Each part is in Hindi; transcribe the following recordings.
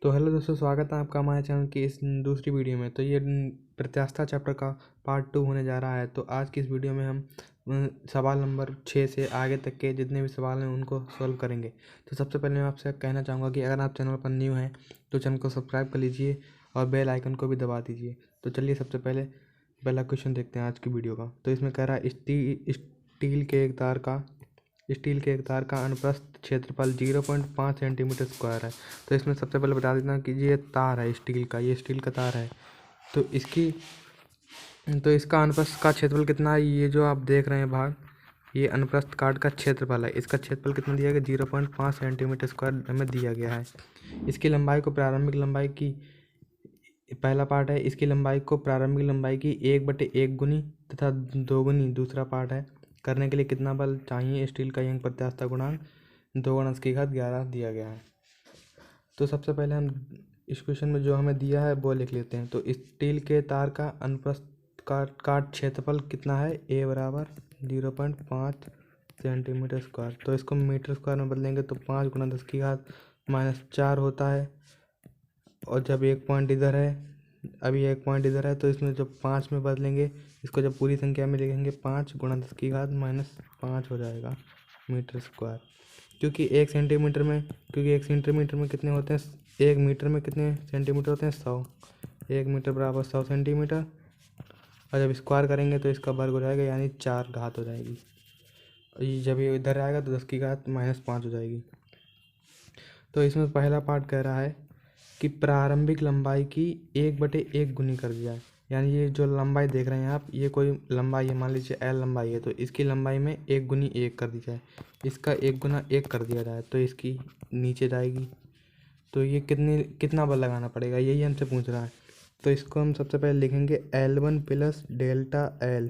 तो हेलो दोस्तों, स्वागत है आपका हमारे चैनल की इस दूसरी वीडियो में। तो ये प्रत्यास्था चैप्टर का पार्ट 2 होने जा रहा है। तो आज की इस वीडियो में हम सवाल नंबर 6 से आगे तक के जितने भी सवाल हैं उनको सॉल्व करेंगे। तो सबसे पहले मैं आपसे कहना चाहूँगा कि अगर आप चैनल पर न्यू हैं तो चैनल को सब्सक्राइब कर लीजिए और बेल आइकन को भी दबा दीजिए। तो चलिए सबसे पहले पहला क्वेश्चन देखते हैं आज की वीडियो का। तो इसमें कह रहा है स्टील के एक तार का अनुप्रस्थ क्षेत्रफल 0.5 सेंटीमीटर स्क्वायर है। तो इसमें सबसे पहले बता देना कि ये तार है स्टील का, ये स्टील का तार है। तो इसका अनुप्रस्थ का क्षेत्रफल कितना है? ये जो आप देख रहे हैं भाग, ये अनुप्रस्थ काट का क्षेत्रफल है। इसका क्षेत्रफल कितना दिया गया? 0.5 सेंटीमीटर स्क्वायर हमें दिया गया है। इसकी लंबाई को प्रारंभिक लंबाई की, पहला पार्ट है, इसकी लंबाई को प्रारंभिक लंबाई की 1/1 गुनी तथा 2 गुनी दूसरा पार्ट है करने के लिए कितना बल चाहिए? स्टील का यंग प्रत्यास्था गुणांक 2×10⁻11 दिया गया है। तो सबसे पहले हम इस क्वेश्चन में जो हमें दिया है वो लिख लेते हैं। तो स्टील के तार का अनुप्रस्थ काट क्षेत्रफल कितना है? A बराबर 0.5 सेंटीमीटर स्क्वायर। तो इसको मीटर स्क्वायर में बदलेंगे तो 5×10⁻⁻4 होता है। और जब एक पॉइंट इधर है, अभी एक पॉइंट इधर है, तो इसमें जब 5 में बदलेंगे, इसको जब पूरी संख्या में लिखेंगे 5×10⁻⁻5 हो जाएगा मीटर स्क्वायर। क्योंकि एक सेंटीमीटर में कितने होते हैं? 1 मीटर में कितने सेंटीमीटर होते हैं? 100। 1 मीटर बराबर 100 सेंटीमीटर। और जब स्क्वायर करेंगे तो इसका वर्ग हो जाएगा, यानी 4 घात हो जाएगी। जब ये इधर आएगा तो 10⁻⁻5 हो जाएगी। तो इसमें पहला पार्ट कह रहा है कि प्रारंभिक लंबाई की 1/1 गुनी कर दिया है। यानी ये जो लंबाई देख रहे हैं आप, ये कोई लंबाई है, मान लीजिए L लंबाई है, तो इसकी लंबाई में 1 गुनी 1 कर दी जाए, इसका 1 गुना 1 कर दिया जाए तो इसकी नीचे जाएगी। तो ये कितना बल लगाना पड़ेगा, यही हमसे पूछ रहा है। तो इसको हम सबसे पहले लिखेंगे L1 + डेल्टा L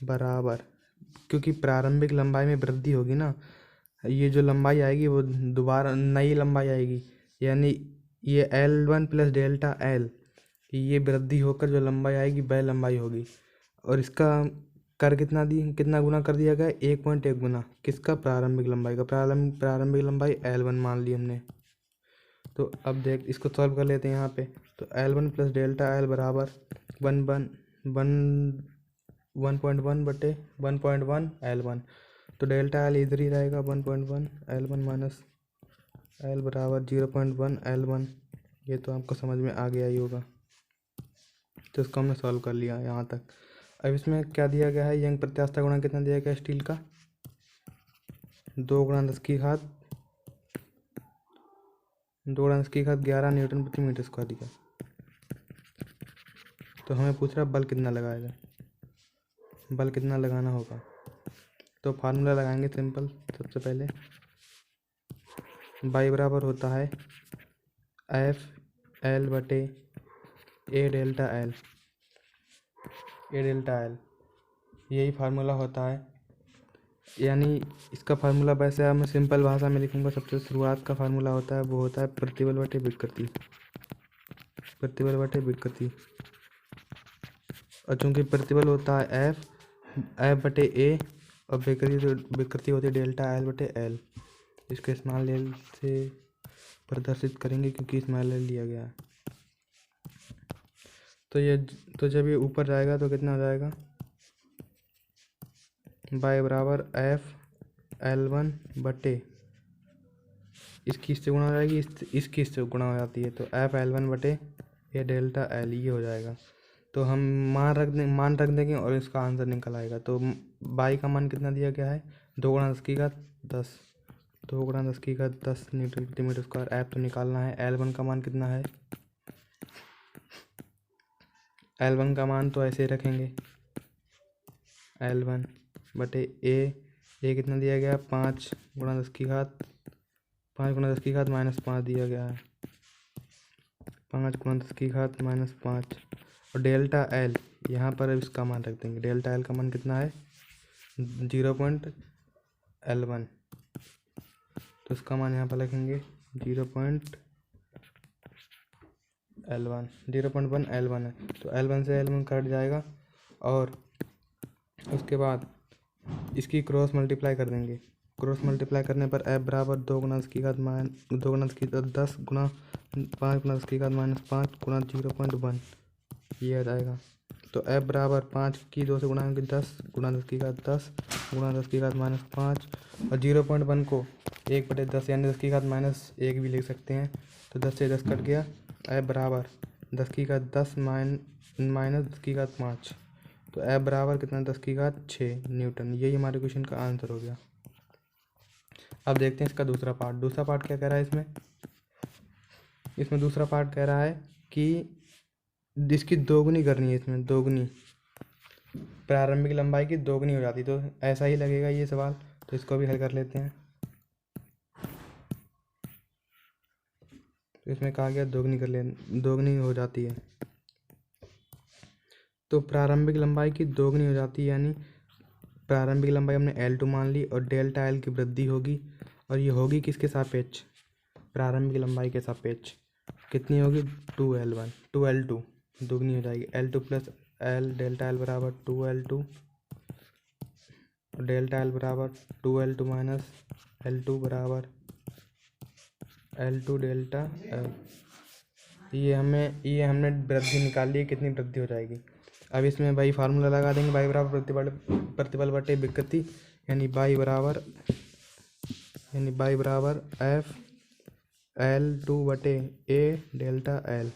बराबर, क्योंकि प्रारंभिक लंबाई में वृद्धि होगी ना, ये जो लंबाई आएगी वो दोबारा नई लंबाई आएगी, यानी ये L1 + डेल्टा L, ये वृद्धि होकर जो लंबाई आएगी वह लंबाई होगी। और इसका कर कितना गुना कर दिया गया? 1.1 गुना। किसका? प्रारंभिक लंबाई का। प्रारंभिक लंबाई L1 मान ली हमने। तो अब देख, इसको सॉल्व कर लेते हैं यहाँ पे। तो L1 + डेल्टा L बराबर 1.1 L1। तो डेल्टा L इधर ही रहेगा, 1.1 L1 माइनस L बराबर 0.1 L1। ये तो आपको समझ में आ गया ही होगा। तो इसको हमने सॉल्व कर लिया यहाँ तक। अब इसमें क्या दिया गया है? यंग प्रत्यास्था गुणांक कितना दिया गया स्टील का? 2×10⁻11 न्यूटन प्रति मीटर स्क्वायर दिया। तो हमें पूछ रहा है बल कितना लगाएगा, बल कितना लगाना होगा। तो फार्मूला लगाएंगे सिंपल। सबसे पहले y बराबर होता है F/L/A डेल्टा L। यही फार्मूला होता है। यानी इसका फार्मूला वैसे मैं सिंपल भाषा में लिखूंगा। सबसे शुरुआत का फार्मूला होता है वो होता है प्रतिबल बटे विकृति। और चूंकि प्रतिबल होता है F/A और विकृति होती है डेल्टा L/L। इसको स्मॉल l से प्रदर्शित करेंगे क्योंकि स्मॉल l लिया गया है। तो जब ये ऊपर जाएगा तो कितना हो जाएगा? y बराबर F/L1 बटे, इसकी इससे गुणा हो जाएगी, इसकी इससे गुणा हो जाती है, तो F/L1 बटे ये डेल्टा L, ये हो जाएगा। तो हम मान रख देंगे और इसका आंसर निकल आएगा। तो y का मान कितना दिया गया है? 2×10⁻10 2×10⁻10 न्यूटन प्रति मीटर स्क्वायर। F तो निकालना है। L1 का मान कितना है? L1 का मान तो ऐसे ही रखेंगे, L1 बटे A कितना दिया गया? 5×10⁻⁻5 दिया गया है, 5×10⁻⁻5। और डेल्टा L यहाँ पर अब इसका मान रख देंगे। डेल्टा L का मान कितना है? 0.L1। तो इसका मान यहाँ पर लिखेंगे 0.1 L1 है। तो L1 से L1 कट जाएगा और उसके बाद इसकी क्रॉस मल्टीप्लाई कर देंगे। क्रॉस मल्टीप्लाई करने पर F बराबर 2×10⁻10 गुना 5 गुना 10 की घात -5 गुना 0.1 ये आ जाएगा। तो f बराबर 5 की 2 से गुणा होंगे 10 गुना 10 की घात 10 गुना 10 की घात -5 और 0.1 को 1/10 यानी 10 की घात -1 भी लिख सकते हैं। तो 10 से 10 कट गया। f बराबर 10 की घात 10 माइनस 10 की घात 5। तो f बराबर कितना 10 की घात 6 न्यूटन। यही हमारे क्वेश्चन का आंसर हो गया। अब देखते हैं इसका दूसरा पार्ट। दूसरा पार्ट क्या कह रहा है इसमें दूसरा पार्ट कह रहा है कि इसकी दोगुनी करनी है। इसमें दोगुनी प्रारंभिक लंबाई की दोगुनी हो जाती, तो ऐसा ही लगेगा ये सवाल। तो इसको भी हल कर लेते हैं। तो इसमें कहा गया दोगुनी हो जाती है। तो प्रारंभिक लंबाई की दोगुनी हो जाती है, यानी प्रारंभिक लंबाई हमने L2 मान ली और डेल्टा L की वृद्धि होगी। और ये होगी किसके सापेक्ष? प्रारंभिक लंबाई के सापेक्ष। कितनी होगी? 2L1 2L2 दोगुनी हो जाएगी। L2 plus L delta L बराबर 2L2 और डेल्टा L बराबर 2L2 माइनस L2 बराबर L2 डेल्टा L। ये हमने वृद्धि निकाल ली, कितनी वृद्धि हो जाएगी। अब इसमें वही फार्मूला लगा देंगे, y बराबर प्रतिबल बटे विकृति, यानी y बराबर F L2 बटे A डेल्टा L।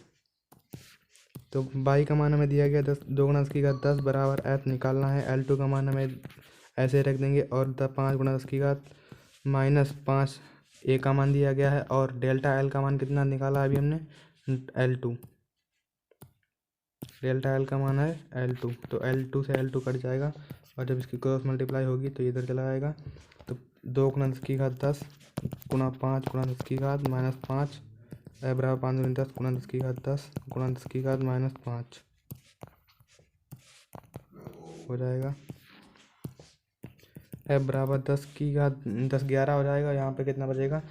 तो y का मान हमें दिया गया 10 2 गुना 10 की घात 10 बराबर F निकालना है। L2 का मान हमें ऐसे रख देंगे और 5 गुना 10 की घात -5 A का मान दिया गया है। और डेल्टा L का मान कितना निकाला अभी हमने? L2। डेल्टा L का मान है L2। तो L2 से L2 कट जाएगा और जब इसकी क्रॉस मल्टीप्लाई होगी तो इधर चला आएगा। तो 2 गुना 10 की घात 10 गुना 5 गुना 10 की घात -5 बराबर 5 गुना 10 गुना 10 की घात 10 गुना 10 की घात -5 हो जाएगा। f बराबर 10 की घात 10 11 हो जाएगा। यहाँ पे कितना बचेगा?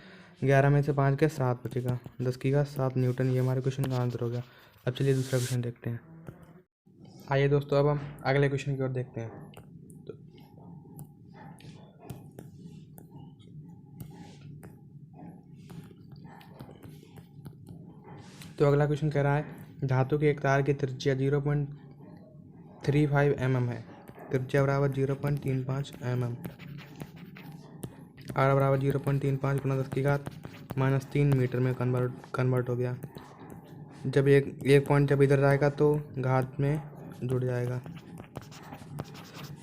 11 में से 5 के 7 बचेगा। 10 की घात 7 न्यूटन। ये हमारे क्वेश्चन का आंसर हो गया। अब चलिए दूसरा क्वेश्चन देखते हैं। आइए दोस्तों, अब हम अगले क्वेश्चन की ओर देखते हैं। तो अगला क्वेश्चन कह रहा है धातु के एक तार की त्रिज्या 0.35 mm है। त्रिज्या बराबर 0.35 mm। r बराबर 0.35 गुना 10 की घात -3 मीटर में कन्वर्ट हो गया। जब एक पॉइंट जब इधर जाएगा तो घात में जुड़ जाएगा,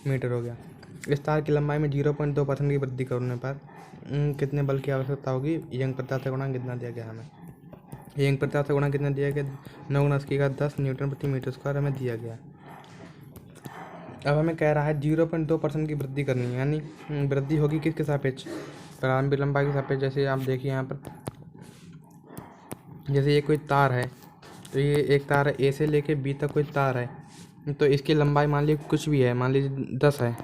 मीटर हो गया। इस तार की लंबाई में 0.2% की वृद्धि करने पर कितने बल की आवश्यकता होगी? यंग प्रत्यास्थ से गुणा कितना दिया गया हमें? यंग प्रत्यास्थ से गुणा कितना दिया गया? 9 गुना 10 की घात 10 न्यूटन प्रति मीटर स्क्वायर हमें दिया गया। अब हमें कह रहा है 0.2% की वृद्धि करनी है, यानी वृद्धि होगी किसके सापेक्ष? प्रारंभिक लंबाई के सापेक्ष। जैसे आप देखिए यहाँ पर, जैसे ये कोई तार है, तो ये एक तार है, ए से लेके बी तक कोई तार है। तो इसकी लंबाई मान लीजिए कुछ भी है, मान लीजिए 10 है।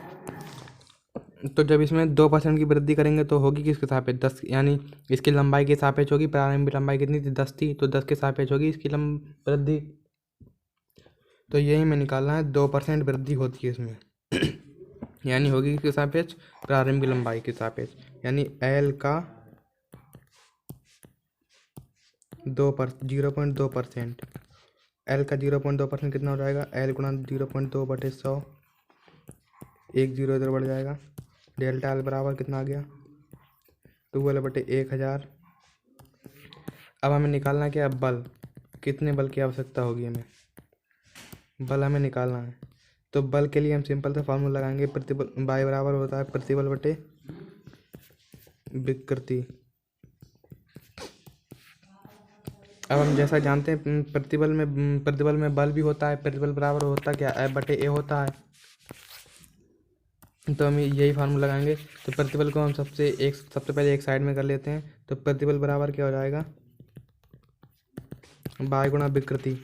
तो जब इसमें 2% की वृद्धि करेंगे तो होगी किसके सापेक्ष? 10, यानी इसकी लंबाई के सापेक्ष होगी। प्रारंभिक लंबाई कितनी थी? 10 थी, तो 10 के सापेक्ष होगी इसकी वृद्धि। तो यही में निकालना है, 2% वृद्धि होती है इसमें यानी होगी किसके सापेक्ष? प्रारंभिक लंबाई के सापेक्ष। यानी L का 0.2%। L का 0.2% कितना हो जाएगा? L गुणा 0.2 बटे 100, 1 0 इधर बढ़ जाएगा। डेल्टा L बराबर कितना आ गया? 2L बटे 1000। अब हमें निकालना क्या? बल। कितने बल की आवश्यकता होगी हमें? बल हमें निकालना है। तो बल के लिए हम सिंपल सा फार्मूला लगाएंगे। प्रतिबल y बराबर होता है प्रतिबल बटे विकृति। अब हम जैसा जानते हैं प्रतिबल में बल भी होता है। प्रतिबल बराबर होता क्या? F बटे A होता है। तो हम यही फार्मूला लगाएंगे। तो प्रतिबल को हम सबसे पहले एक साइड में कर लेते हैं। तो प्रतिबल बराबर क्या हो जाएगा? y गुणा विकृति।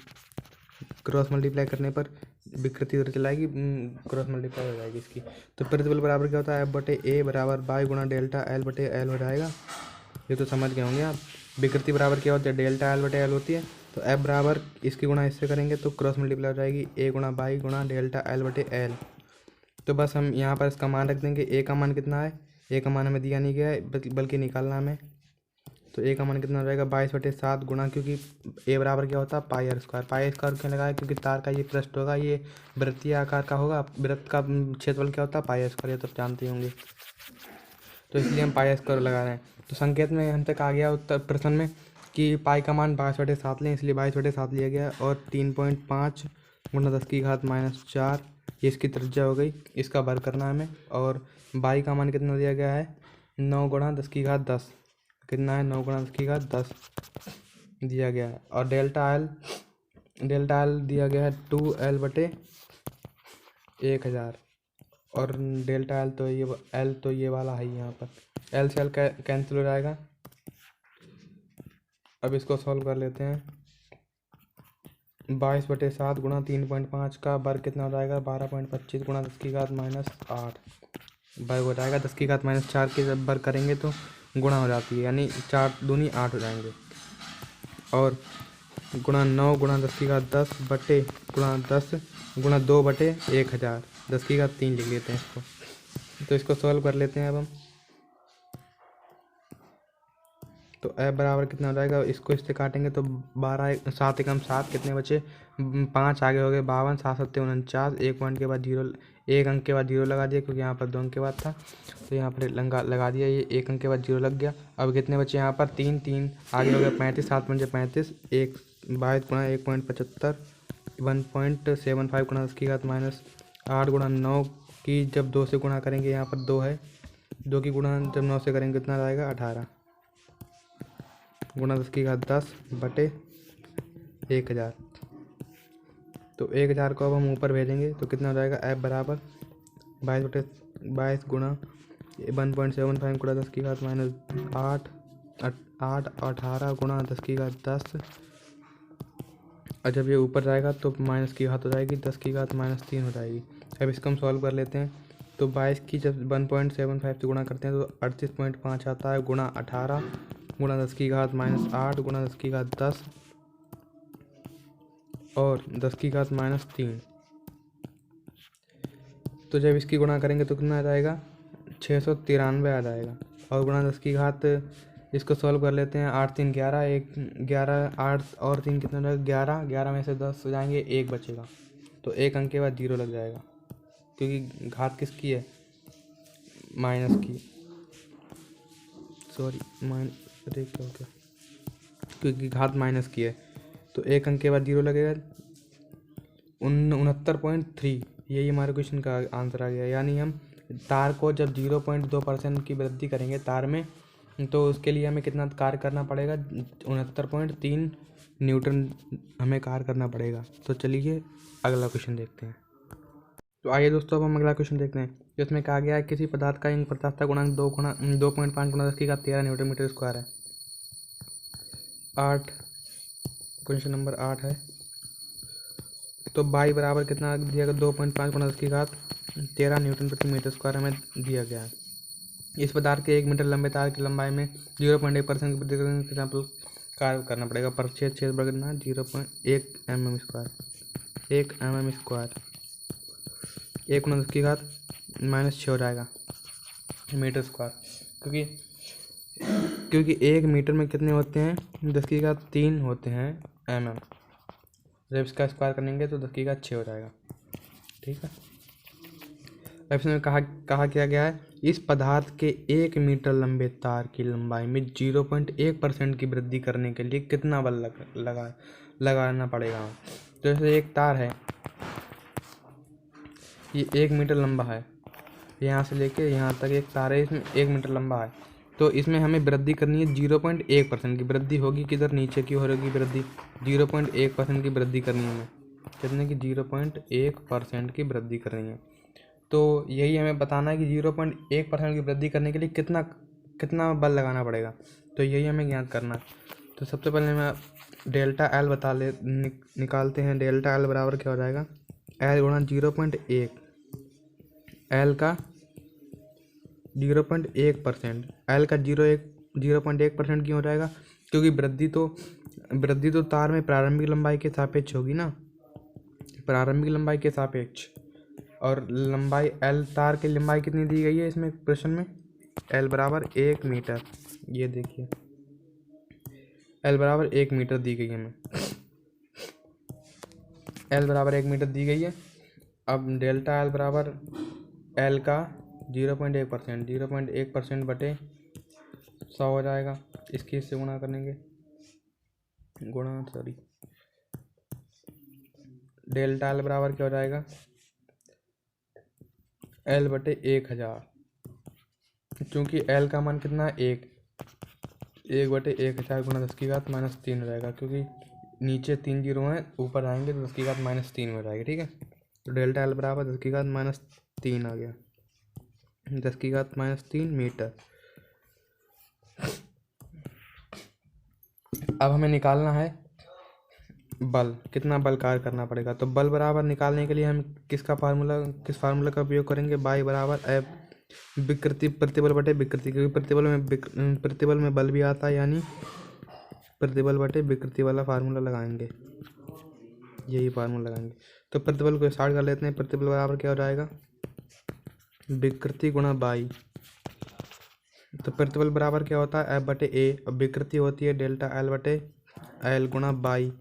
क्रॉस मल्टीप्लाई करने पर विकृति उधर चलाएगी, क्रॉस मल्टीप्लाई हो जाएगी इसकी। तो प्रतिबल बराबर क्या होता है? F बटे A बराबर y गुणा डेल्टा L बटे L हो जाएगा। ये तो समझ गए होंगे आप। विकृति बराबर क्या होती है? डेल्टा L बटे L होती है। तो F बराबर इसकी गुणा इससे करेंगे तो क्रॉस मल्टीप्लाई हो जाएगी, A गुणा y गुणा डेल्टा L बटे L। तो बस हम यहाँ पर इसका मान रख देंगे। A का मान कितना है? A का मान हमें दिया नहीं गया है, बल्कि निकालना हमें। तो ए का मान कितना हो जाएगा 22/7 गुणा, क्योंकि ए बराबर क्या होता है pi r square. Pi r square क्यों लगाया, क्योंकि तार का ये पृष्ठ होगा, ये वृत्तीय आकार का होगा। वृत्त का क्षेत्रफल क्या होता है पाई आर स्क्वायर, ये तो जानते ही होंगे, तो इसलिए हम पाई आर स्क्वायर लगा रहे हैं। तो संकेत में हमसे कहा गया उत्तर प्रश्न में कि पाई का मान 22/7 लें, इसलिए 22/7 लिया गया। और 3.5 गुणा 10⁻⁴ ये इसकी त्रिज्या हो गई, इसका वर्ग करना है हमें। और बाई का मान कितना दिया गया है 9 गुणा 10⁻10, कितना है 9 गुणा 10⁻10 दिया गया है। और डेल्टा एल दिया गया है 2L/1000। और डेल्टा एल तो ये वाला है यहाँ पर, एल से एल कैंसिल हो जाएगा। अब इसको सॉल्व कर लेते हैं। 22/7 गुणा 3.5 का वर्ग कितना हो जाएगा 12.25 गुणा 10⁻⁸ वर्ग हो जाएगा। 10⁻⁴ के जब वर्ग करेंगे तो गुणा हो जाती है, यानी 4 दूनी 8 हो जाएंगे। और गुणा 9 गुणा 10⁻10 बटे गुणा 10 गुणा 2/1000, 10⁻3 लिख लेते हैं इसको। तो इसको सॉल्व कर लेते हैं अब हम। तो f बराबर कितना हो जाएगा, इसको इससे काटेंगे तो 7 एकम 7 कितने बचे 5 आगे हो गए 52, 7 7 49, एक पॉइंट के बाद 0, एक अंक के बाद 0 लगा दिया, क्योंकि यहाँ पर 2 अंक के बाद था, तो यहाँ पर लगा दिया, ये एक अंक के बाद 0 लग गया। अब कितने बचे यहाँ पर 3 आगे हो गया 35, 7 पंजे 35, 22 गुणा 1.75 1.75 गुणा 10⁻⁸ गुणा 9 की जब 2 से गुणा करेंगे, यहाँ पर 2 है, 2 की गुणा जब 9 से करेंगे कितना आएगा 18 गुणा 10⁻10 बटे 1000। तो 1000 को अब हम ऊपर भेजेंगे तो कितना हो जाएगा f बराबर 22 गुणा 1.75 गुणा 10⁻⁸ 8 18 गुणा 10⁻10। और जब ये ऊपर जाएगा तो माइनस की घात हो जाएगी, 10⁻³ हो जाएगी। अब इसको हम सॉल्व कर लेते हैं। तो 22 की जब 1.75 से गुणा करते हैं तो 38.5 आता है, गुणा 18 गुणा 10⁻⁸ गुणा 10⁻10 और 10⁻³ तो जब इसकी गुणा करेंगे तो कितना आ जाएगा 693 आ जाएगा। और गुणा 10 की घात, इसको सॉल्व कर लेते हैं। 8 3 11, 11 8 और 3 कितना हो जाएगा 11, 11 में से 10 हो जाएंगे, 1 बचेगा, तो एक अंक के बाद 0 लग जाएगा, क्योंकि घात किसकी है माइनस की, सॉरी क्या हो गया, क्योंकि घात माइनस की है, तो एक अंक के बाद 0 लगेगा। 69.3 यही हमारे क्वेश्चन का आंसर आ गया। यानी हम तार को जब 0.2% की वृद्धि करेंगे तार में, तो उसके लिए हमें कितना कार्य करना पड़ेगा 69.3 न्यूटन हमें कार्य करना पड़ेगा। तो चलिए अगला क्वेश्चन देखते हैं। तो आइए दोस्तों अब हम अगला क्वेश्चन देखते हैं, जिसमें कहा गया है किसी पदार्थ का इंग प्रत्यास्थता गुणांक 2.5 गुणा 10⁻13 न्यूटन मीटर स्क्वायर है। 8 क्वेश्चन नंबर 8 है। तो बाई बराबर कितना दिया गया 2.5 गुणा 10⁻13 न्यूटन प्रति मीटर स्क्वायर हमें दिया गया है। इस पदार्थ के 1 मीटर लंबे तार की लंबाई में 0.1% की वृद्धि करने के एग्जाम्पल कार्य करना पड़ेगा। क्षेत्र बढ़ना 0.1 mm स्क्वायर, 1 mm स्क्वायर, 1 गुणा 10⁻⁻6 हो जाएगा मीटर स्क्वायर, क्योंकि 1 मीटर में कितने होते हैं 10⁻³ होते हैं mm। जब इसका स्क्वायर करेंगे तो 10⁻6 हो जाएगा, ठीक है। अब इसमें कहा किया गया है इस पदार्थ के 1 मीटर लंबे तार की लंबाई में 0.1% की वृद्धि करने के लिए कितना बल लगाना पड़ेगा। तो जैसे एक तार है, ये 1 मीटर लंबा है, यहाँ से लेके यहाँ तक एक तार है, इसमें 1 मीटर लंबा है, तो इसमें हमें वृद्धि करनी है 0.1% की वृद्धि होगी, किधर नीचे की हो रही वृद्धि 0.1% की वृद्धि करनी है हमें, कितने की 0.1% की वृद्धि करनी है। तो यही हमें बताना है कि 0.1% की वृद्धि करने के लिए कितना बल लगाना पड़ेगा, तो यही हमें ज्ञात करना है। तो सबसे पहले मैं डेल्टा एल निकालते हैं। डेल्टा एल बराबर क्या हो जाएगा एल गुणा 0.1, एल का 0.1%, एल का 0.1% क्यों हो जाएगा, क्योंकि वृद्धि तो तार में प्रारंभिक लंबाई के सापेक्ष होगी ना, प्रारंभिक लंबाई के सापेक्ष। और लंबाई एल, तार की लंबाई कितनी दी गई है इसमें प्रश्न में, एल बराबर 1 मीटर, ये देखिए एल बराबर 1 मीटर दी गई है हमें, एल बराबर 1 मीटर दी गई है। अब डेल्टा एल बराबर एल का 0.1%, 0.1% बटे 100 हो जाएगा। इसकी इससे गुणा करेंगे, डेल्टा एल बराबर क्या हो जाएगा, एल बटे 1000। क्योंकि एल का मान कितना है, 1 बटे 1000 गुणा 10⁻³ हो जाएगा। क्योंकि नीचे 3 जीरो हैं, ऊपर आएंगे तो 10⁻³ हो जाएगा। ठीक है, तो डेल्टा एल बराबर 10⁻³ आ गया, 10⁻³ मीटर। अब हमें निकालना है बल, कितना बल कार्य करना पड़ेगा। तो बल बराबर निकालने के लिए हम किस फार्मूला का उपयोग करेंगे, बाई बराबर एफ विकृति प्रतिबल बटे विकृति, क्योंकि प्रतिबल में बल भी आता है, यानी प्रतिबल बटे विकृति वाला फार्मूला लगाएंगे, यही फार्मूला लगाएंगे। तो प्रतिबल को स्टार्ट कर लेते हैं। प्रतिबल बराबर क्या हो जाएगा, विकृति गुणा बाई। तो प्रतिबल बराबर क्या होता है, एफ बटे ए, और विकृति होती है डेल्टा एल बटे एल गुणा बाई।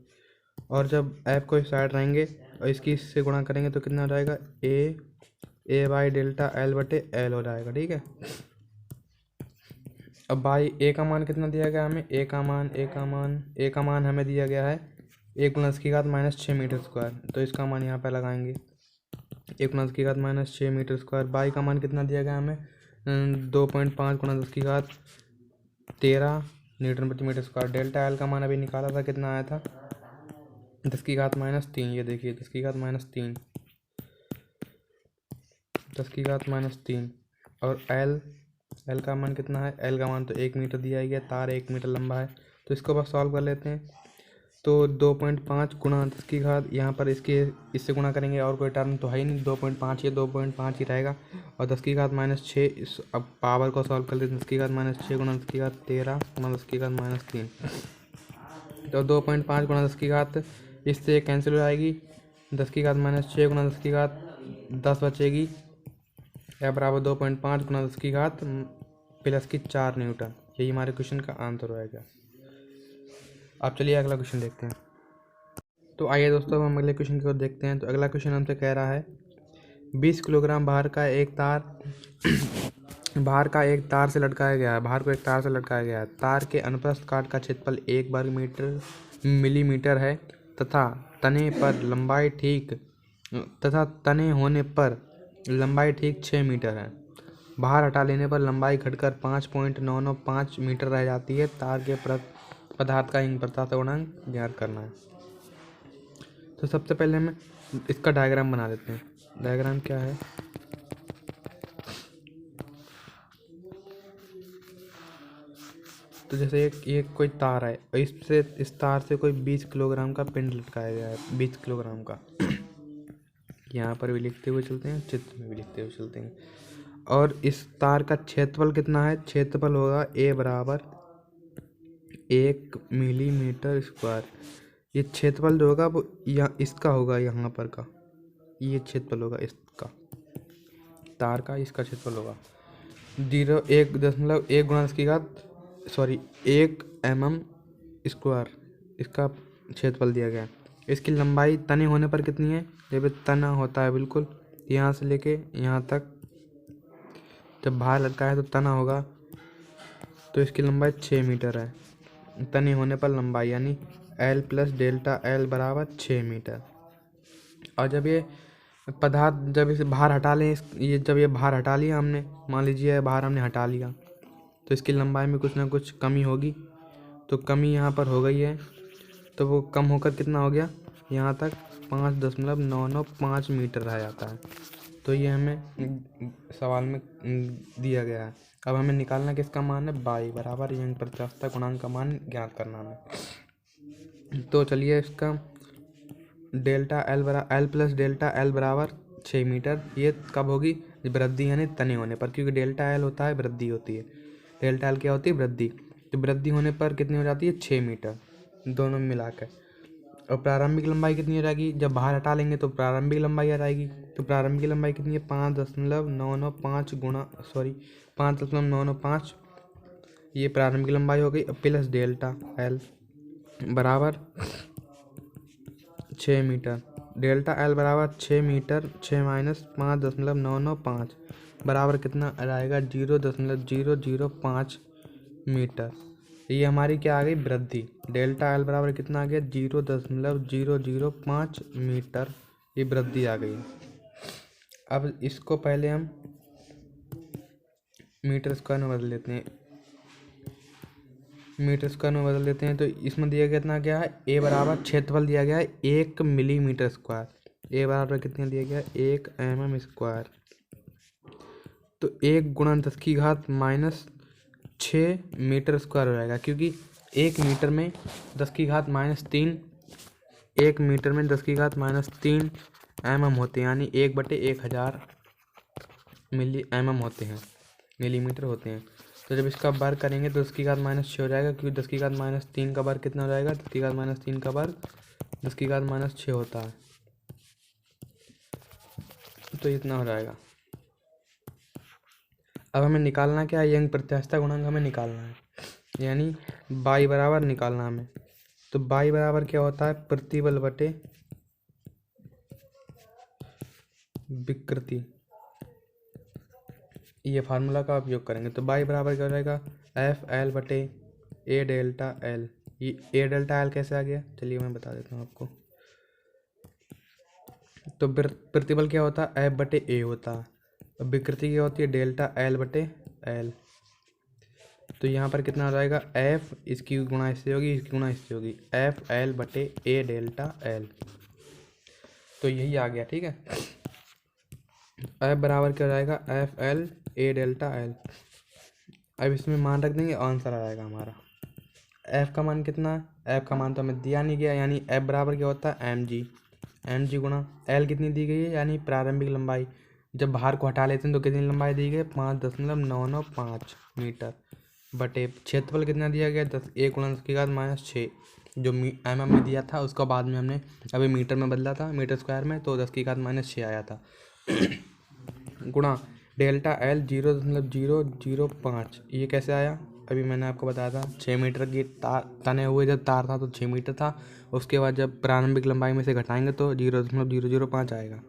और जब एफ को साइड रहेंगे और इसकी इससे गुणा करेंगे तो कितना हो जाएगा, ए बाई डेल्टा एल बटे एल हो जाएगा। ठीक है, अब बाई ए का मान कितना दिया गया हमें, ए का मान हमें दिया गया है 1×10⁻⁻6 मीटर स्क्वायर। तो इसका मान यहाँ पे लगाएंगे 1×10⁻⁻6 मीटर स्क्वायर। बाई का मान कितना दिया गया हमें 2.5×10⁻13 न्यूटन प्रति मीटर स्क्वायर। डेल्टा एल का मान अभी निकाला था, कितना आया था 10⁻3। ये देखिए 10⁻3, 10⁻3। और एल का मान कितना है, एल का मान तो 1 मीटर दिया गया, तार 1 मीटर लंबा है। तो इसको बस सॉल्व कर लेते हैं। तो 2.5 गुणा 10⁻, यहाँ पर इससे गुणा करेंगे, और कोई टर्म तो है ही नहीं, 2.5 ये 2.5 ही रहेगा। और 10⁻6 अब पावर को सॉल्व कर लेते हैं, 10⁻6 गुणा 10⁻13 गुणा 10⁻3। तो 2.5 गुणा 10 इससे कैंसिल हो जाएगी, 10⁻6 गुणा 10 बचेगी, या बराबर 2.5 गुणा 10⁻+4 न्यूटन। यही हमारे क्वेश्चन का आंसर होएगा। अब चलिए अगला क्वेश्चन देखते हैं। तो आइए दोस्तों हम अगले क्वेश्चन की ओर देखते हैं। तो अगला क्वेश्चन हमसे कह रहा है 20 किलोग्राम भार का एक तार से लटकाया गया है, भार को एक तार से लटकाया गया है। तार के अनुप्रस्थ काट का क्षेत्रफल 1 वर्ग मिलीमीटर है तथा तने होने पर लंबाई ठीक 6 मीटर है। भार हटा लेने पर लंबाई घटकर 5.995 मीटर रह जाती है। तार के पदार्थ का इन प्रत्यास्थ गुणांक ज्ञात करना है। तो सबसे पहले हमें इसका डायग्राम बना देते हैं। डायग्राम क्या है, तो जैसे ये कोई तार है, इस तार से कोई 20 किलोग्राम का पिंड लटकाया गया है, 20 किलोग्राम का। यहाँ पर भी लिखते हुए चलते हैं, चित्र में भी लिखते हुए चलते हैं। और इस तार का क्षेत्रफल कितना है, क्षेत्रफल होगा ए बराबर 1 मिलीमीटर स्क्वायर। ये क्षेत्रफल जो होगा वो इसका होगा, यहाँ पर का ये क्षेत्रफल होगा इसका, तार का इसका क्षेत्रफल होगा 1 mm स्क्वायर, इसका क्षेत्रफल दिया गया है। इसकी लंबाई तने होने पर कितनी है, जब तना होता है बिल्कुल यहाँ से लेके यहाँ तक, जब बाहर लटका है तो तना होगा, तो इसकी लंबाई 6 मीटर है। तने होने पर लंबाई यानी L प्लस डेल्टा L बराबर 6 मीटर। और जब ये पदार्थ जब इसे बाहर हटा लें, जब ये बाहर हटा लिया हमने, मान लीजिए बाहर हमने हटा लिया, तो इसकी लंबाई में कुछ ना कुछ कमी होगी। तो कमी यहाँ पर हो गई है, तो वो कम होकर कितना हो गया, यहाँ तक 5.995 मीटर रह जाता है। तो ये हमें सवाल में दिया गया है। अब हमें निकालना किसका मान है, बाई बराबर यंग प्रत्यास्थ गुणांक का मान ज्ञात करना है। तो चलिए इसका delta L plus delta L बराबर 6 मीटर। ये कब होगी, वृद्धि यानी तने होने पर, क्योंकि डेल्टा एल होता है वृद्धि होती है, डेल्टा एल क्या होती है वृद्धि। तो वृद्धि होने पर कितनी हो जाती है 6 मीटर दोनों मिलाकर। और प्रारंभिक लंबाई कितनी हो जाएगी, जब बाहर हटा लेंगे तो प्रारंभिक लंबाई आ जाएगी। तो प्रारंभिक लंबाई कितनी है 5.995 ये प्रारंभिक लंबाई हो गई, प्लस डेल्टा एल बराबर 6 मीटर। डेल्टा एल बराबर 6 मीटर, 6 माइनस 5.995 बराबर कितना आ जाएगा? 0.005 मीटर। ये हमारी क्या आ गई? वृद्धि। डेल्टा एल बराबर कितना आ गया? 0.005 मीटर। ये वृद्धि आ गई। अब इसको पहले हम मीटर स्क्वायर में बदल लेते हैं। मीटर स्क्वायर में बदल देते हैं तो इसमें दिया गया कितना क्या है? ए बराबर क्षेत्रफल दिया गया है 1 मिलीमीटर स्क्वायर। ए बराबर कितना दिया गया है? 1 mm स्क्वायर। तो 1 गुणा 10 की घात माइनस 6 मीटर स्क्वायर हो जाएगा, क्योंकि 1 मीटर में 10 की घात -3 1 मीटर में 10 की घात -3 mm होते हैं, यानी 1/1000 मिली mm होते हैं, मिलीमीटर होते हैं। तो जब इसका वर्ग करेंगे तो 10 की घात -6 हो जाएगा, क्योंकि 10 की घात -3 का वर्ग कितना हो जाएगा? 10 की घात -3 का वर्ग 10 की घात -6 होता है, तो इतना हो जाएगा। अब हमें निकालना क्या है? यंग प्रत्यास्थता गुणांक हमें निकालना है, यानी y बराबर निकालना हमें। तो y बराबर क्या होता है? प्रतिबल बटे विकृति। ये फार्मूला का उपयोग करेंगे तो y बराबर क्या हो जाएगा? FL बटे ए डेल्टा एल। ये ए डेल्टा एल कैसे आ गया? चलिए मैं बता देता हूँ आपको। तो प्रतिबल क्या होता है? F बटे ए होता है। अब विकृति क्या होती है? डेल्टा एल बटे एल। तो यहाँ पर कितना हो जाएगा? F इसकी गुणा इससे होगी, इसकी गुणा इससे होगी, FL बटे ए डेल्टा एल। तो यही आ गया, ठीक है। F बराबर क्या हो जाएगा? FL ए डेल्टा एल। अब इसमें मान रख देंगे, आंसर आ जाएगा हमारा। F का मान कितना है? F का मान तो हमें दिया नहीं गया, यानी F बराबर क्या होता है? mg गुणा L कितनी दी गई है? यानी प्रारंभिक लंबाई। जब भार को हटा लेते हैं तो कितनी लंबाई दी गई? 5.995 मीटर बटे क्षेत्रफल कितना दिया गया? 10 1 गुणा 10 की घात -6 जो mm में दिया था, उसका बाद में हमने अभी मीटर में बदला था, मीटर स्क्वायर में, तो 10 की घात -6 आया था गुणा डेल्टा एल 0.005। ये कैसे आया? अभी मैंने आपको बताया था 6 मीटर की तने हुए जब तार था तो 6 मीटर था। उसके बाद जब प्रारंभिक लंबाई में से घटाएंगे तो 0.005 आएगा।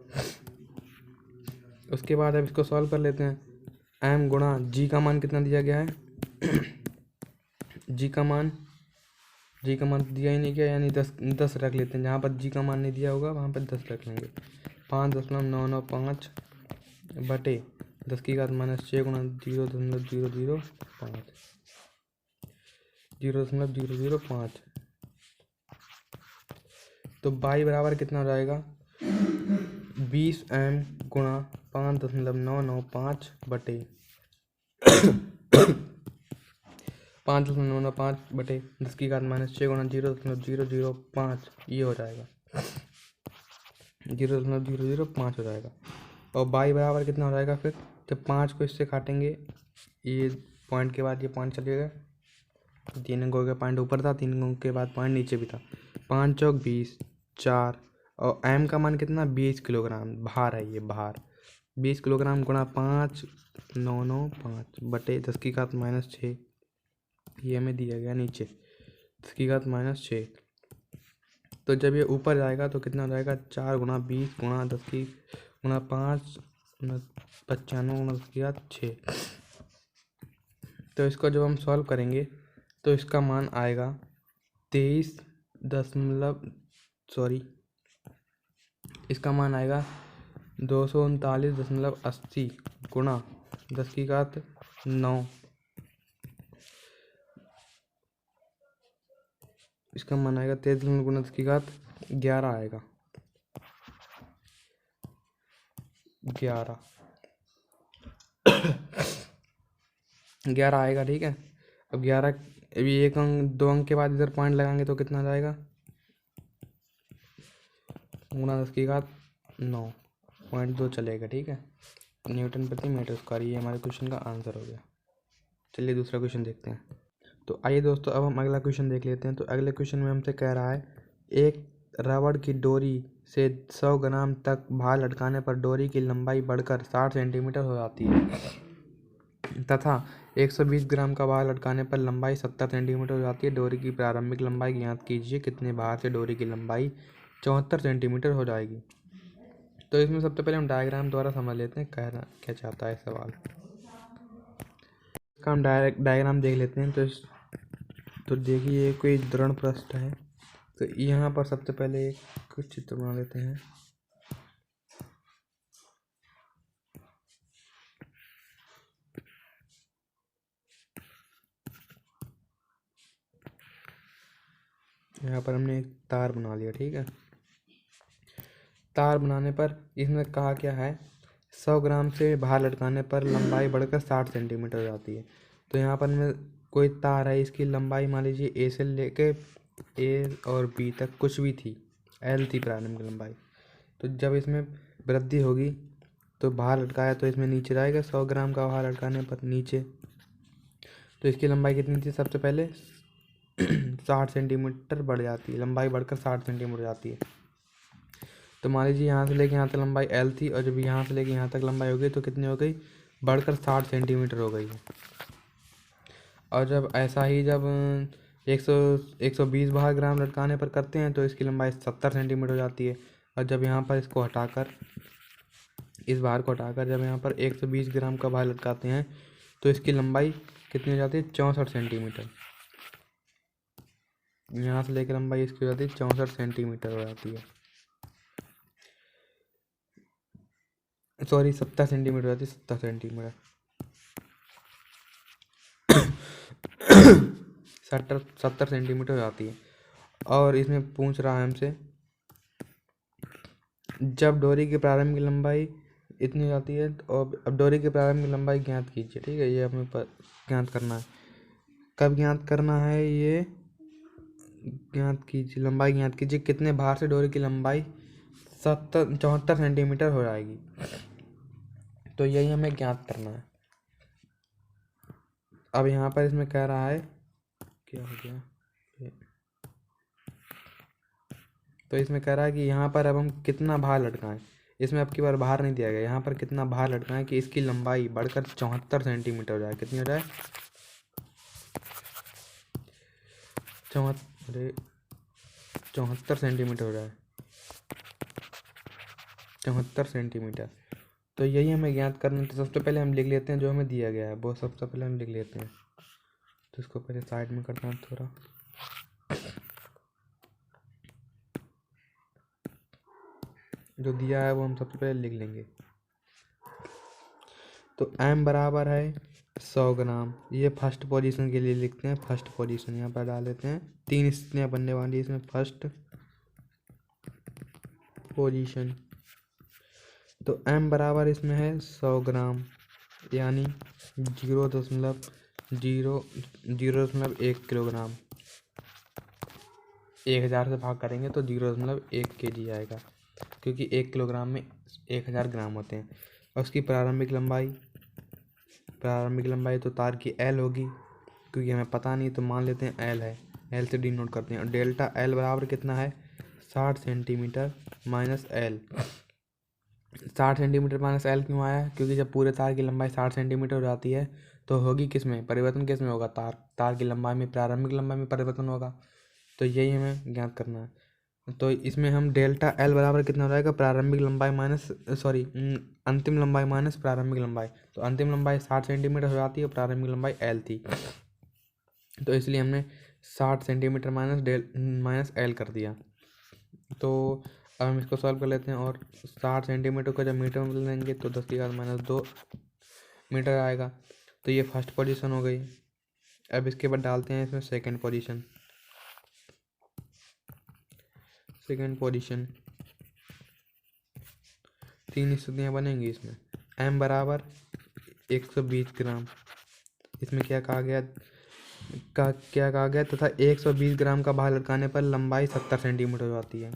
उसके बाद अब इसको सॉल्व कर लेते हैं। एम गुणा जी का मान कितना दिया गया है? जी का मान दिया ही नहीं गया, यानी 10 रख लेते हैं। जहाँ पर जी का मान नहीं दिया होगा वहाँ पर 10 रख लेंगे। 5.995 बटे 10 की घात -6 गुणा 0.005 तो y बराबर कितना हो जाएगा? 20 m गुणा 5.995 बटे 5.995 बटे 10 की घात -6 गुणा 0.005 ये हो जाएगा, 0.005 हो जाएगा। और y बराबर कितना हो जाएगा? फिर जब 5 को इससे काटेंगे, ये पॉइंट के बाद ये पॉइंट चलेगा, 3 अंकों का पॉइंट ऊपर था, 3 अंकों के बाद पॉइंट नीचे भी था। 5 चौक 20, 4 और m का मान कितना? 20 किलोग्राम भार है, ये भार 20 किलोग्राम गुणा 5.995 बटे 10 की घात -6 ये हमें दिया गया नीचे 10 की घात -6। तो जब ये ऊपर जाएगा तो कितना हो जाएगा? 4 गुणा 20 गुणा 10 की गुणा 5 95 गुणा 10 की घात 6। तो इसको जब हम सॉल्व करेंगे तो इसका मान आएगा 23 इसका मान आएगा 239.80 गुणा 10 की घात 9। इसका मान आएगा 23 गुणा 10 की घात 11 आएगा, 11 आएगा, ठीक है। अब 11 अभी 1 अंक 2 अंक के बाद इधर पॉइंट लगाएंगे तो कितना जाएगा? गुणा 10 की घात 9.2 चलेगा, ठीक है। न्यूटन प्रति मीटर स्क्वायर, ये हमारे क्वेश्चन का आंसर हो गया। चलिए दूसरा क्वेश्चन देखते हैं। तो आइए दोस्तों, अब हम अगला क्वेश्चन देख लेते हैं। तो अगले क्वेश्चन में हमसे कह रहा है, एक रबड़ की डोरी से 100 ग्राम तक भार लटकाने पर डोरी की लंबाई बढ़कर 60 सेंटीमीटर हो जाती है। तथा 120 ग्राम का भार लटकाने पर लंबाई 70 सेंटीमीटर हो जाती है। डोरी की प्रारंभिक लंबाई ज्ञात कीजिए। कितने भार से डोरी की लंबाई 74 सेंटीमीटर हो जाएगी। तो इसमें सबसे पहले हम डायग्राम द्वारा समझ लेते हैं कहना क्या चाहता है सवाल। इसका हम डायग्राम देख लेते हैं। तो देखिए कोई दृढ़ पृष्ठ है। तो यहाँ पर सबसे पहले एक चित्र बना लेते हैं। यहाँ पर हमने एक तार बना लिया, ठीक है। तार बनाने पर इसमें कहा क्या है, 100 ग्राम से भार लटकाने पर लंबाई बढ़कर 60 सेंटीमीटर हो जाती है। तो यहाँ पर में कोई तार है, इसकी लंबाई मान लीजिए ए से लेके ए और बी तक कुछ भी थी, एल थी प्रारंभिक लंबाई। तो जब इसमें वृद्धि होगी तो भार लटकाया तो इसमें नीचे जाएगा। 100 ग्राम का भार लटकाने पर नीचे, तो इसकी लंबाई कितनी थी, सबसे पहले 60 सेंटीमीटर बढ़ जाती है, लंबाई बढ़कर 60 सेंटीमीटर हो जाती है। तो मान लीजिए यहाँ से लेके यहाँ तक लंबाई एल थी, और जब यहाँ से लेके यहाँ तक लंबाई हो गई तो कितनी हो गई, बढ़कर 60 सेंटीमीटर हो गई है। और जब ऐसा ही जब 120 भार ग्राम लटकाने पर करते हैं तो इसकी लंबाई 70 सेंटीमीटर हो जाती है। और जब यहाँ पर इसको हटाकर, इस भार को हटाकर जब यहाँ पर 120 ग्राम का भार लटकाते हैं तो इसकी लंबाई कितनी हो जाती है, 64 सेंटीमीटर। यहाँ से लेकर लंबाई इसकी हो जाती है 64 सेंटीमीटर हो जाती है, सॉरी 70 सेंटीमीटर हो जाती है, 70 सेंटीमीटर 70 सेंटीमीटर हो जाती है। और इसमें पूछ रहा है हमसे, जब डोरी की प्रारंभिक लंबाई इतनी हो जाती है, और अब डोरी की प्रारंभिक लंबाई ज्ञात कीजिए, ठीक है। ये हमें ज्ञात करना है। कब ज्ञात करना है, ये ज्ञात कीजिए, लंबाई ज्ञात कीजिए कितने भार से डोरी की लंबाई 74 सेंटीमीटर हो जाएगी। तो यही हमें ज्ञात करना है। अब यहाँ पर इसमें कह रहा है, क्या हो गया, तो इसमें कह रहा है कि यहाँ पर अब हम कितना भार लटकाएं। इसमें अब की बार भार नहीं दिया गया, यहाँ पर कितना भार लटकाएं कि इसकी लंबाई बढ़कर 74 सेंटीमीटर हो जाए। कितनी हो जाए, 74 सेंटीमीटर हो जाए, 74 सेंटीमीटर। तो यही हमें ज्ञात करना है। तो सबसे पहले हम लिख लेते हैं जो हमें दिया गया है, वो सबसे पहले हम लिख लेते हैं। तो इसको पहले साइड में करना है थोड़ा। जो दिया है वो हम सबसे पहले लिख लेंगे। तो m बराबर है 100 ग्राम, ये फर्स्ट पोजीशन के लिए लिखते हैं। फर्स्ट पोजीशन यहाँ पर डाल देते हैं, 3 स्थितियाँ बनने वाली इसमें। फर्स्ट पोजीशन, तो m बराबर इसमें है 100 ग्राम, यानी 0.1 किलोग्राम। 1000 से भाग करेंगे तो 0.1 kg आएगा, क्योंकि 1 किलोग्राम में 1000 ग्राम होते हैं। और उसकी प्रारंभिक लंबाई तो तार की L होगी, क्योंकि हमें पता नहीं तो मान लेते हैं L है, L से डिनोट करते हैं। और डेल्टा L बराबर कितना है, 60 centimetre minus L। 60 centimetre minus L क्यों आया, क्योंकि जब पूरे तार की लंबाई 60 सेंटीमीटर हो जाती है तो होगी किस में परिवर्तन, किस में होगा, तार की लंबाई में, प्रारंभिक लंबाई में परिवर्तन होगा। तो यही हमें ज्ञात करना है। तो इसमें हम डेल्टा L बराबर कितना हो जाएगा, प्रारंभिक लंबाई माइनस अंतिम लंबाई माइनस प्रारंभिक लंबाई। तो अंतिम लंबाई 60 सेंटीमीटर हो जाती है, प्रारंभिक लंबाई L थी, तो इसलिए हमने 60 सेंटीमीटर माइनस L कर दिया। तो अब हम इसको सॉल्व कर लेते हैं। और 60 सेंटीमीटर को जब मीटर में बदल देंगे तो 10⁻² मीटर आएगा। तो ये फर्स्ट पोजीशन हो गई। अब इसके बाद डालते हैं इसमें सेकंड पोजीशन। 3 स्थितियाँ बनेंगी इसमें। m बराबर 120 ग्राम, इसमें क्या कहा गया तथा 120 ग्राम का भार लटकाने पर लंबाई 70 सेंटीमीटर हो जाती है।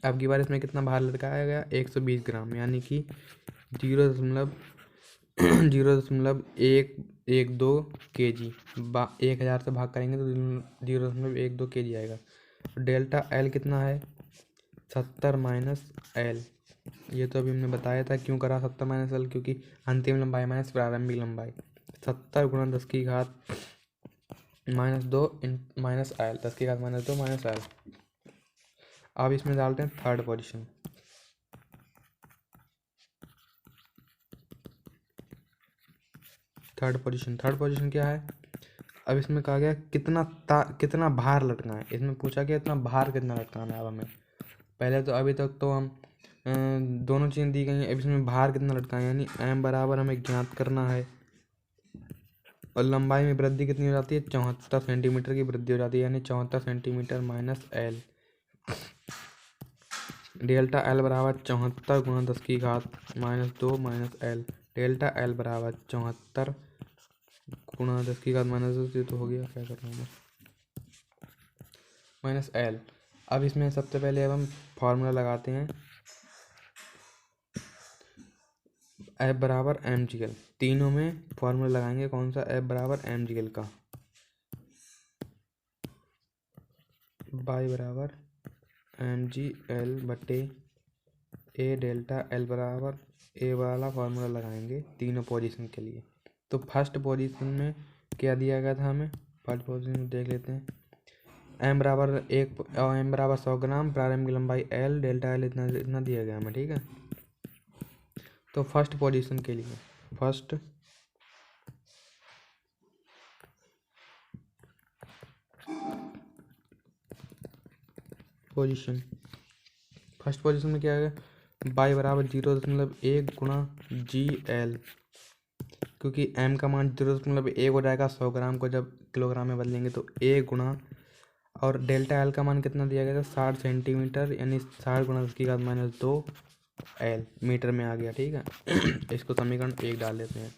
अब की बार इसमें कितना भार लटकाया गया, 120 ग्राम, यानी कि 0.012 kg। 1000 से भाग करेंगे तो 0.12 kg आएगा। डेल्टा L कितना है, 70 माइनस L, ये तो अभी हमने बताया था क्यों करा 70 - L, क्योंकि अंतिम लंबाई माइनस प्रारंभिक लंबाई। 70 × 10⁻² माइनस L, 10⁻² माइनस L। अब इसमें डालते हैं थर्ड पोजीशन। थर्ड पोजीशन क्या है? अब इसमें कहा गया कितना भार लटकाना है। इसमें पूछा गया इतना भार कितना लटकाना है। अब हमें पहले तो अभी तक तो हम दोनों चीज़ें दी गई हैं। अब इसमें भार कितना लटकाना है, यानी m बराबर हमें ज्ञात करना है। और लंबाई में वृद्धि कितनी हो जाती है? 74 सेंटीमीटर की वृद्धि हो जाती है, यानी 74 centimetre minus L। Delta L बराबर 74 × 10⁻² माइनस L। डेल्टा L बराबर 74 × 10⁻²। तो हो गया, क्या कर रहा हूँ मैं, माइनस L। अब इसमें सबसे पहले अब हम फॉर्मूला लगाते हैं। F बराबर mgl, तीनों में फॉर्मूला लगाएंगे। कौन सा? F बराबर mgl का। y बराबर mgl बटे a डेल्टा L बराबर a वाला फॉर्मूला लगाएंगे तीनों पोजीशन के लिए। तो फर्स्ट पोजीशन में क्या दिया गया था हमें? फर्स्ट पोजीशन में देख लेते हैं। m बराबर 1 और m बराबर 100 ग्राम, प्रारंभिक लंबाई L, डेल्टा L इतना दिया गया हमें, ठीक है। तो फर्स्ट पोजीशन के लिए फर्स्ट पोजीशन में क्या है? y बराबर 0.1 × GL, क्योंकि m का मान 0.1 हो जाएगा 100 ग्राम को जब किलोग्राम में बदलेंगे तो 1 गुणा, और डेल्टा L का मान कितना दिया गया था? 60 सेंटीमीटर, यानी 60 × 10⁻² L मीटर में आ गया, ठीक है। इसको समीकरण 1 डाल देते हैं।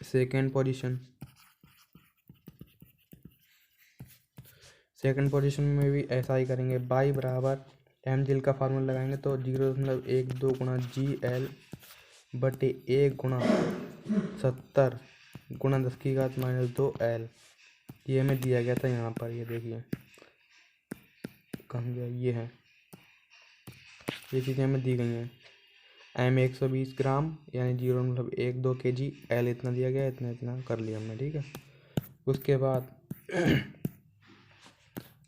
सेकेंड पोजीशन में भी ऐसा ही करेंगे। y बराबर mgl का फार्मूला लगाएंगे तो 0.12 × GL बटे 1 × 70 × 10⁻² L। ये हमें दिया गया था यहाँ पर, ये देखिए कहाँ गया, ये है, ये चीज़ें हमें दी गई हैं। m 120 ग्राम यानी 0.12 kg, L इतना दिया गया, इतना कर लिया हमने, ठीक है। उसके बाद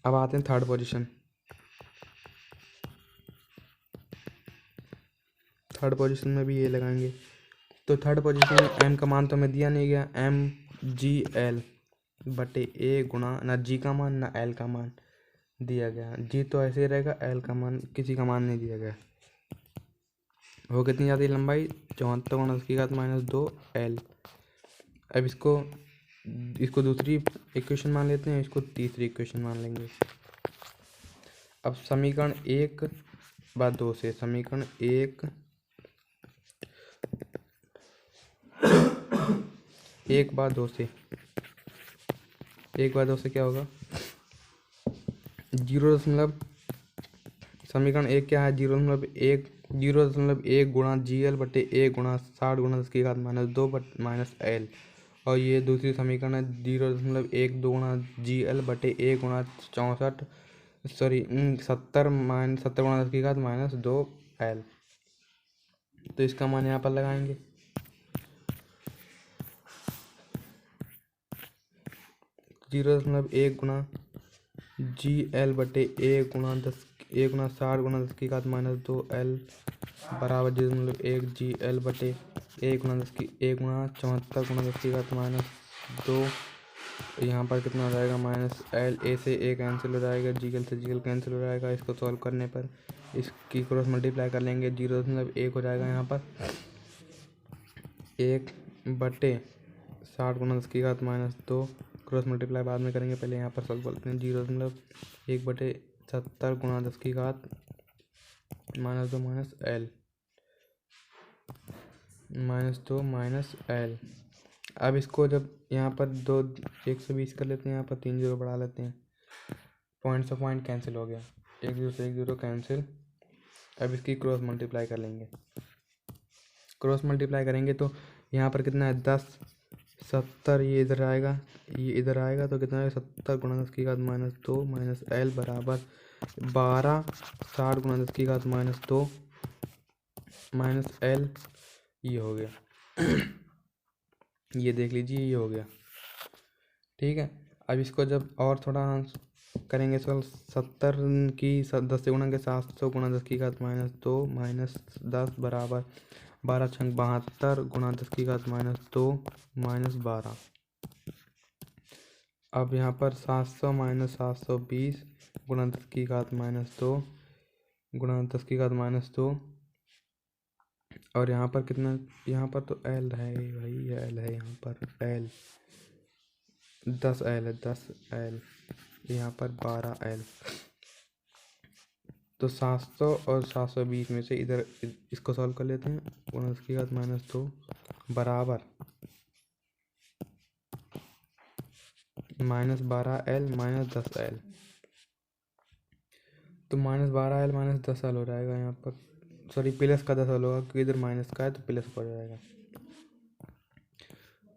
अब आते हैं थर्ड पोजीशन में भी ये लगाएंगे। तो थर्ड पोजीशन में m का मान तो हमें दिया नहीं गया, mgl बटे a गुणा, ना g का मान ना l का मान दिया गया। g तो ऐसे ही रहेगा, l का मान किसी का मान नहीं दिया गया। वो कितनी जाती है लंबाई? 74 × 10⁻² L। अब इसको दूसरी इक्वेशन मान लेते हैं, इसको तीसरी इक्वेशन मान लेंगे। अब समीकरण 1/2 से समीकरण 1/2 से क्या होगा? समीकरण 1 क्या है? 0.1 गुणा GL बटे 1 गुणा 60 × 10⁻² माइनस L। और ये दूसरी समीकरण है 0.12 गुणा GL बटे 1 गुणा 70 × 10⁻² L। तो इसका मान यहाँ पर लगाएंगे। 0.1 गुणा GL बटे 1 गुणा 60 × 10⁻² L बराबर 0.1 GL बटे 1 गुणा 74 × 10⁻²। यहाँ पर कितना हो जाएगा? माइनस L, a से a कैंसिल हो जाएगा, GL से GL कैंसिल हो जाएगा। इसको सॉल्व करने पर इसकी क्रॉस मल्टीप्लाई कर लेंगे, 0.1 हो जाएगा यहाँ पर 1 बटे 60 × 10⁻²। क्रॉस मल्टीप्लाई बाद में करेंगे, पहले यहाँ पर सॉल्व करते हैं। 0.1 बटे 70 × 10⁻² माइनस L -2 माइनस L। अब इसको जब यहाँ पर 120 कर लेते हैं, यहाँ पर 3 जीरो बढ़ा लेते हैं, पॉइंट से पॉइंट कैंसिल हो गया, 1 जीरो से 1 जीरो कैंसिल। अब इसकी क्रॉस मल्टीप्लाई कर लेंगे। क्रॉस मल्टीप्लाई करेंगे तो यहाँ पर कितना है? 10 70, ये इधर आएगा, ये इधर आएगा, तो कितना है? 70 × 10⁻² माइनस L बराबर 12 60 × 10⁻²। माइनस एल, ये हो गया। ये देख लीजिए, ये हो गया। ठीक है, अब इसको जब और थोड़ा करेंगे सॉल्व, 70 की 10 से गुणा के 700 गुणा 10 की घात -2 -10 बराबर 12 छंग 72 गुणा 10 की घात -2 -12। अब यहाँ पर 700 -720 गुणा 10 की घात -2 गुणा 10 की घात -2, और यहाँ पर कितना, यहाँ पर तो एल है भाई, एल है यहाँ पर, एल 10 एल है, 10 एल, यहाँ पर 12 एल। तो 700 और 720 में से इधर इसको सॉल्व कर लेते हैं। गुणा 10 की घात -2 बराबर -12L -10L। तो -12L -10L हो जाएगा यहाँ पर, सॉरी प्लस का 10L होगा क्योंकि इधर माइनस का है तो प्लस हो जाएगा।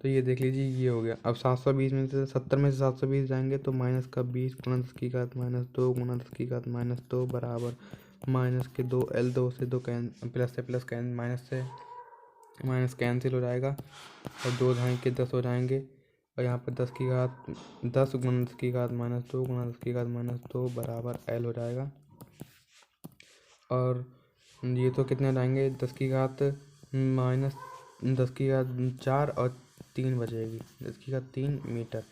तो ये देख लीजिए, ये हो गया। अब 720 में से 70 में से 720 जाएंगे तो माइनस का 20 गुणा 10 की घात -2 गुणा 10 की घात -2 बराबर माइनस के 2L, 2 से 2 प्लस से प्लस माइनस से माइनस कैंसिल हो जाएगा, और 2 जाएंगे 10 हो जाएंगे, और यहाँ पर 10 की घात 10 गुणा 10 की घात -2 गुणा 10 की घात -2 बराबर L हो जाएगा। और ये तो कितने हो जाएंगे, 10 की घात माइनस 10 की घात 4 और 3 बचेगी, 10 की घात 3 मीटर,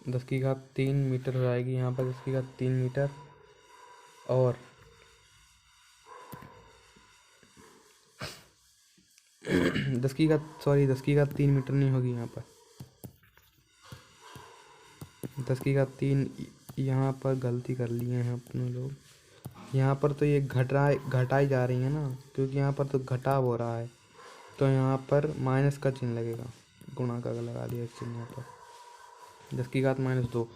10 की घात 3 मीटर हो जाएगी यहाँ पर, 10 की घात 3 मीटर। और 10 की घात 3 मीटर नहीं होगी यहाँ पर, 10 की घात 3, यहाँ पर गलती कर लिए हैं अपने लोग, यहाँ पर तो ये घटाई जा रही है ना, क्योंकि यहाँ पर तो घटाव हो रहा है, तो यहाँ पर माइनस का चिन्ह लगेगा, गुणा का लगा दिया इस चिन्ह यहाँ पर। 10 की घात -2, तो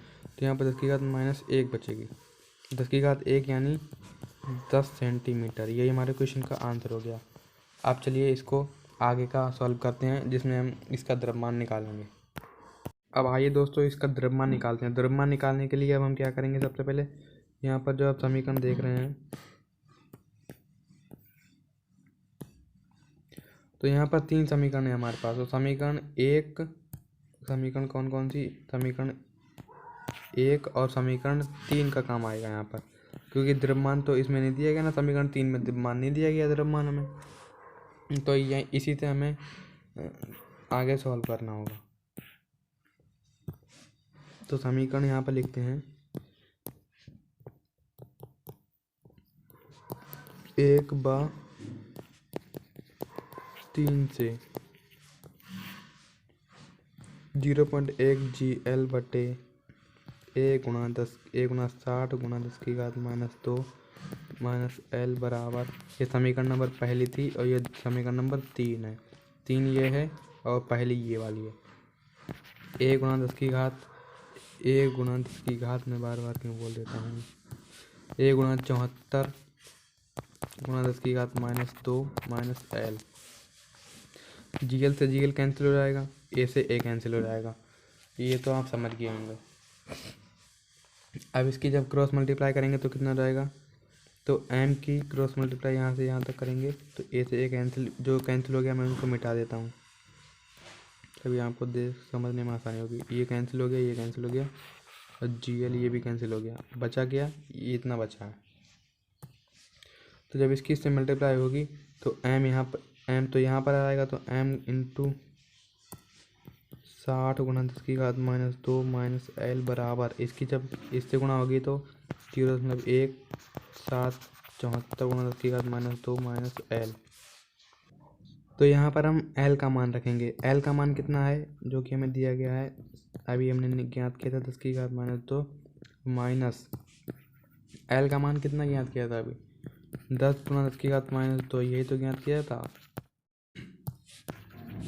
यहाँ पर 10 की घात -1 बचेगी, 10 की घात 1 यानी 10 सेंटीमीटर। यही हमारे क्वेश्चन का आंसर हो गया। अब चलिए इसको आगे का सॉल्व करते हैं, जिसमें हम इसका द्रव्यमान निकालेंगे। अब आइए दोस्तों इसका द्रव्यमान निकालते हैं। द्रव्यमान निकालने के लिए अब हम क्या करेंगे, सबसे पहले यहाँ पर जो आप समीकरण देख रहे हैं, तो यहाँ पर 3 समीकरण है हमारे पास। तो समीकरण कौन कौन सी, समीकरण 1 और समीकरण 3 का काम आएगा यहाँ पर, क्योंकि द्रव्यमान तो इसमें नहीं दिया गया ना, समीकरण 3 में द्रव्यमान नहीं दिया गया द्रव्यमान हमें, तो ये इसी से हमें आगे सॉल्व करना होगा। तो समीकरण यहाँ पर लिखते हैं, 1/3 से 0.1 GL बटे A गुणा 60 गुणा 10 की घात -2 -L बराबर, ये समीकरण नंबर पहली थी और ये समीकरण नंबर 3 है। 3 ये है और पहली ये वाली है। A गुणा 10 की घात में बार बार क्यों बोल देता हूँ, A गुणा 74 गुणा 10 की घात -2 -L। GL से GL कैंसिल हो जाएगा, A से A कैंसिल हो जाएगा, ये तो आप समझ गए होंगे। अब इसकी जब क्रॉस मल्टीप्लाई करेंगे तो कितना हो जाएगा, तो M की क्रॉस मल्टीप्लाई यहाँ से यहाँ तक करेंगे तो A से A कैंसिल, जो कैंसिल हो गया मैं उनको मिटा देता हूँ, तभी आपको समझने में आसानी होगी। ये कैंसिल हो गया, ये कैंसिल हो गया, और GL ये भी कैंसिल हो गया, बचा गया ये इतना बचा है। तो जब इसकी इससे मल्टीप्लाई होगी तो M यहाँ पर, M तो यहाँ पर आएगा, तो M इंटू 60 गुणा 10 की घात -2 -L बराबर, इसकी जब इससे गुणा होगी तो 0.1 7 74 गुणा 10 की घात -2 -L। तो यहाँ पर हम L का मान रखेंगे। L का मान कितना है, जो कि हमें दिया गया है, अभी हमने ज्ञात किया था 10 की घात -2 माइनस L का मान कितना ज्ञात किया था, अभी 10 गुणा 10 की घात -2, यही तो ज्ञात किया था,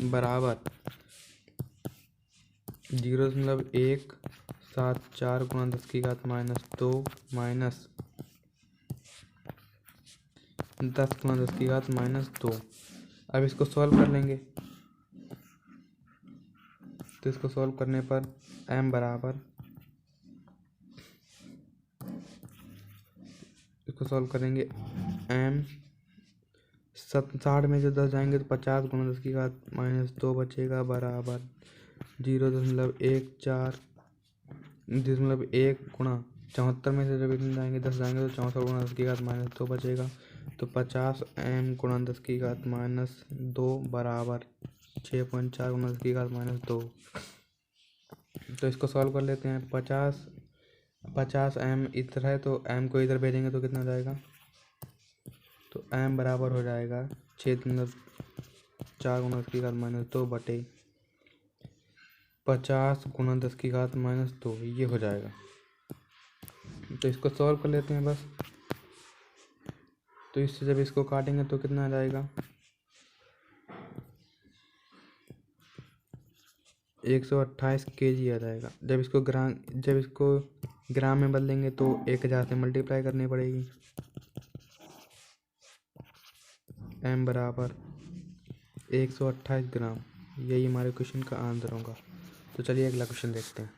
बराबर 0.174 गुणा 10 की घात -2 माइनस 10 गुणा 10 की घात -2। अब इसको सॉल्व कर लेंगे, तो इसको सॉल्व करने पर M बराबर, इसको सॉल्व करेंगे M 60 में से 10 जाएंगे तो 50 गुना 10 की घात -2 बचेगा बराबर 0.14 गुणा 74 में से जब इतने जाएंगे 10 जाएंगे तो 64 गुना 10 की घात -2 बचेगा। तो 50 m गुणा 10 की घात -2 बराबर 6.4 गुना 10 की घात -2। तो इसको सॉल्व कर लेते हैं। 50 m इधर है तो m को इधर भेजेंगे तो कितना जाएगा, तो m बराबर हो जाएगा 6.4 गुना 10 की घात -2 बटे 50 गुना 10 की घात -2, ये हो जाएगा। तो इसको सॉल्व कर लेते हैं बस। तो इससे जब इसको काटेंगे तो कितना आ जाएगा, 128 kg आ जाएगा। जब इसको ग्राम में बदलेंगे तो 1000 से मल्टीप्लाई करनी पड़ेगी। m बराबर 128 ग्राम, यही हमारे क्वेश्चन का आंसर होगा। तो चलिए अगला क्वेश्चन देखते हैं।